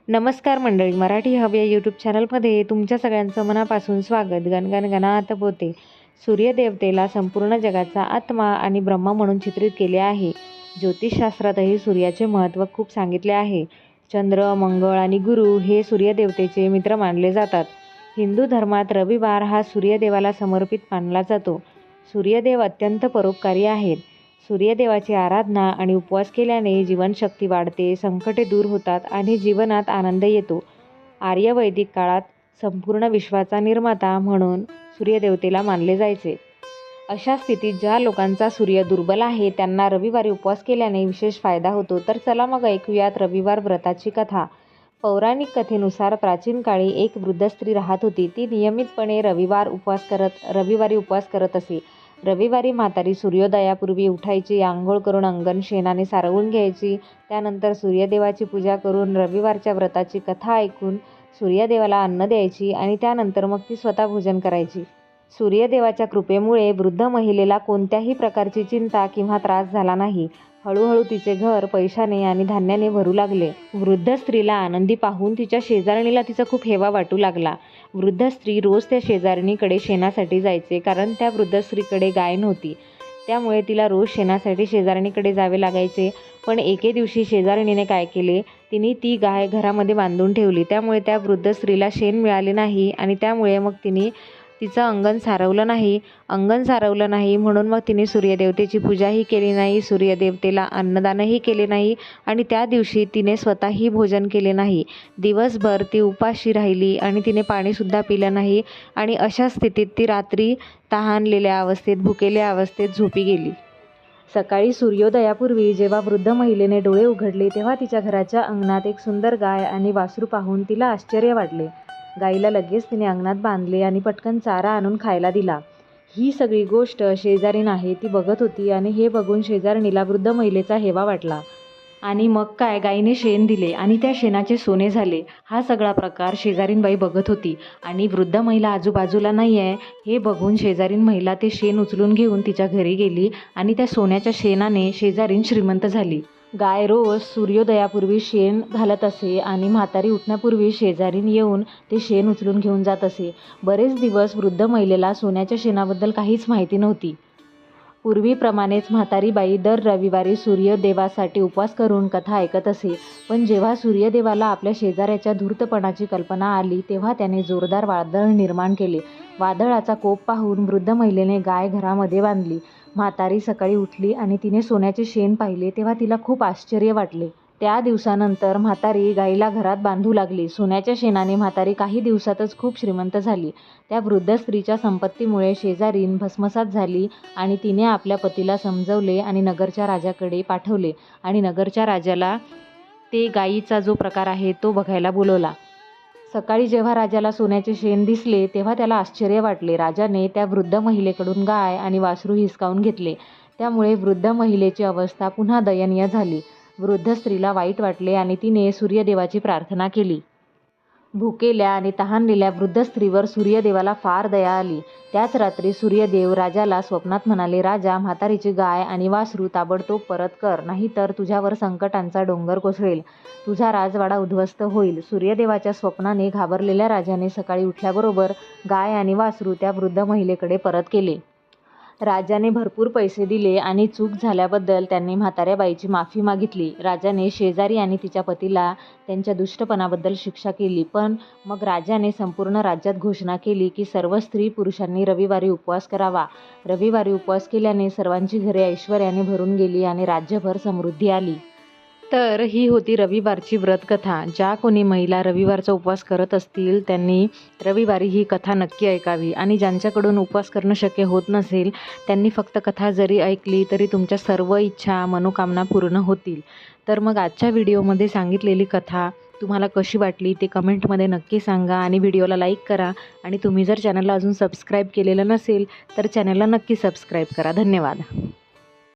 नमस्कार मंडळी, मराठी हब या यूट्यूब चॅनलमध्ये तुमच्या सगळ्यांचं मनापासून स्वागत। गणगण गणात बोते। सूर्यदेवतेला संपूर्ण जगाचा आत्मा आणि ब्रह्मा म्हणून चित्रित केले आहे। ज्योतिषशास्त्रातही सूर्याचे महत्त्व खूप सांगितले आहे। चंद्र, मंगळ आणि गुरु हे सूर्यदेवतेचे मित्र मानले जातात। हिंदू धर्मात रविवार हा सूर्यदेवाला समर्पित मानला जातो। सूर्यदेव अत्यंत परोपकारी आहेत। सूर्यदेवाची आराधना आणि उपवास केल्याने जीवनशक्ती वाढते, संकटे दूर होतात आणि जीवनात आनंद येतो। आर्यवैदिक काळात संपूर्ण विश्वाचा निर्माता म्हणून सूर्यदेवतेला मानले जायचे। अशा स्थितीत ज्या लोकांचा सूर्य दुर्बल आहे त्यांना रविवारी उपवास केल्याने विशेष फायदा होतो। तर चला मग ऐकूयात रविवार व्रताची कथा। पौराणिक कथेनुसार प्राचीन काळी एक वृद्ध स्त्री राहत होती। ती नियमितपणे रविवारी उपवास करत असे। रविवारी म्हातारी सूर्योदयापूर्वी उठायची, आंघोळ करून अंगण शेणाने सारवून घ्यायची। त्यानंतर सूर्यदेवाची पूजा करून रविवारच्या व्रताची कथा ऐकून सूर्यदेवाला अन्न द्यायची आणि त्यानंतर मग ती स्वतः भोजन करायची। सूर्यदेवाच्या कृपेमुळे वृद्ध महिलेला कोणत्याही प्रकारची चिंता किंवा त्रास झाला नाही। हळूहळू तिचे घर पैशाने आणि धान्याने भरू लागले। वृद्ध स्त्रीला आनंदी पाहून तिच्या शेजारणीला तिचा खूप हेवा वाटू लागला। वृद्ध स्त्री रोज त्या शेजारणीकडे शेणासाठी जायचे, कारण त्या वृद्ध स्त्रीकडे गाय नव्हती। त्यामुळे तिला रोज शेणासाठी शेजारणीकडे जावे लागायचे। पण एके दिवशी शेजारणीने काय केले, तिने ती गाय घरामध्ये बांधून ठेवली। त्यामुळे त्या वृद्ध स्त्रीला शेण मिळाले नाही आणि त्यामुळे मग तिने तिचं अंगण सारवलं नाही म्हणून मग तिने सूर्यदेवतेची पूजाही केली नाही, सूर्यदेवतेला अन्नदानही केले नाही आणि त्या दिवशी तिने स्वतःही भोजन केले नाही। दिवसभर ती उपाशी राहिली आणि तिने पाणीसुद्धा पिलं नाही आणि अशा स्थितीत ती रात्री तहानलेल्या अवस्थेत, भुकेल्या अवस्थेत झोपी गेली। सकाळी सूर्योदयापूर्वी जेव्हा वृद्ध महिलेने डोळे उघडले तेव्हा तिच्या घराच्या अंगणात एक सुंदर गाय आणि वासरू पाहून तिला आश्चर्य वाटले। गाईला लगेच तिने अंगणात बांधले आणि पटकन चारा आणून खायला दिला। ही सगळी गोष्ट शेजारीण आहे ती बघत होती आणि हे बघून शेजारणीला वृद्ध महिलेचा हेवा वाटला। आणि मग काय, गाईने शेण दिले आणि त्या शेणाचे सोने झाले। हा सगळा प्रकार शेजारीणबाई बघत होती आणि वृद्ध महिला आजूबाजूला नाही आहे हे बघून शेजारीण महिला ते शेण उचलून घेऊन तिच्या घरी गेली आणि त्या सोन्याच्या शेणाने शेजारीण श्रीमंत झाली। गाय रोज सूर्योदयापूर्वी शेण घालत असे आणि म्हातारी उठण्यापूर्वी शेजारीण येऊन ते शेण उचलून घेऊन जात असे। बरेच दिवस वृद्ध महिलेला सोन्याच्या शेणाबद्दल काहीच माहिती नव्हती। पूर्वीप्रमाणेच म्हातारी बाई दर रविवारी सूर्यदेवासाठी उपवास करून कथा ऐकत असे। पण जेव्हा सूर्यदेवाला आपल्या शेजाऱ्याच्या धूर्तपणाची कल्पना आली तेव्हा त्याने जोरदार वादळ निर्माण केले। वादळाचा कोप पाहून वृद्ध महिलेने गाय घरामध्ये बांधली। म्हातारी सकाळी उठली आणि तिने सोन्याचे शेण पाहिले तेव्हा तिला खूप आश्चर्य वाटले। त्या दिवसानंतर म्हातारी गाईला घरात बांधू लागली। सोन्याच्या शेणाने म्हातारी काही दिवसातच खूप श्रीमंत झाली। त्या वृद्ध स्त्रीच्या संपत्तीमुळे शेजारीण भस्मसात झाली आणि तिने आपल्या पतीला समजवले आणि नगरच्या राजाकडे पाठवले आणि नगरच्या राजाला ते गायीचा जो प्रकार आहे तो बघायला बोलवला। सकाळी जेव्हा राजाला सोन्याचे शेण दिसले तेव्हा त्याला आश्चर्य वाटले। राजाने त्या वृद्ध महिलेकडून गाय आणि वासरू हिसकावून घेतले। त्यामुळे वृद्ध महिलेची अवस्था पुन्हा दयनीय झाली। वृद्ध स्त्रीला वाईट वाटले आणि तिने सूर्यदेवाची प्रार्थना केली। भुकेल्या आणि तहानलेल्या वृद्ध स्त्रीवर सूर्यदेवाला फार दया आली। त्याच रात्री सूर्यदेव राजाला स्वप्नात म्हणाले, राजा, म्हातारीची गाय आणि वासरू ताबडतोब परत कर, नाहीतर तुझ्यावर संकटांचा डोंगर कोसळेल, तुझा राजवाडा उद्ध्वस्त होईल। सूर्यदेवाच्या स्वप्नाने घाबरलेल्या राजाने सकाळी उठल्याबरोबर गाय आणि वासरू त्या वृद्ध महिलेकडे परत केले। राजाने भरपूर पैसे दिले आणि चूक झाल्याबद्दल त्यांनी म्हाताऱ्या बाईची माफी मागितली। राजाने शेजारी आणि तिच्या पतीला त्यांच्या दुष्टपणाबद्दल शिक्षा केली। पण मग राजाने संपूर्ण राज्यात घोषणा केली की सर्व स्त्री पुरुषांनी रविवारी उपवास करावा। रविवारी उपवास केल्याने सर्वांची घरे ऐश्वर्याने भरून गेली आणि राज्यभर समृद्धी आली। तर ही होती रविवारची व्रतकथा। ज्या कोणी महिला रविवारचा उपवास करत असतील त्यांनी रविवारी ही कथा नक्की ऐकावी आणि ज्यांच्याकडून उपवास करणं शक्य होत नसेल त्यांनी फक्त कथा जरी ऐकली तरी तुमच्या सर्व इच्छा, मनोकामना पूर्ण होतील। तर मग आजच्या व्हिडिओमध्ये सांगितलेली कथा तुम्हाला कशी वाटली ते कमेंटमध्ये नक्की सांगा आणि व्हिडिओला लाईक करा आणि तुम्ही जर चॅनलला अजून सबस्क्राईब केलेलं नसेल तर चॅनलला नक्की सबस्क्राईब करा। धन्यवाद।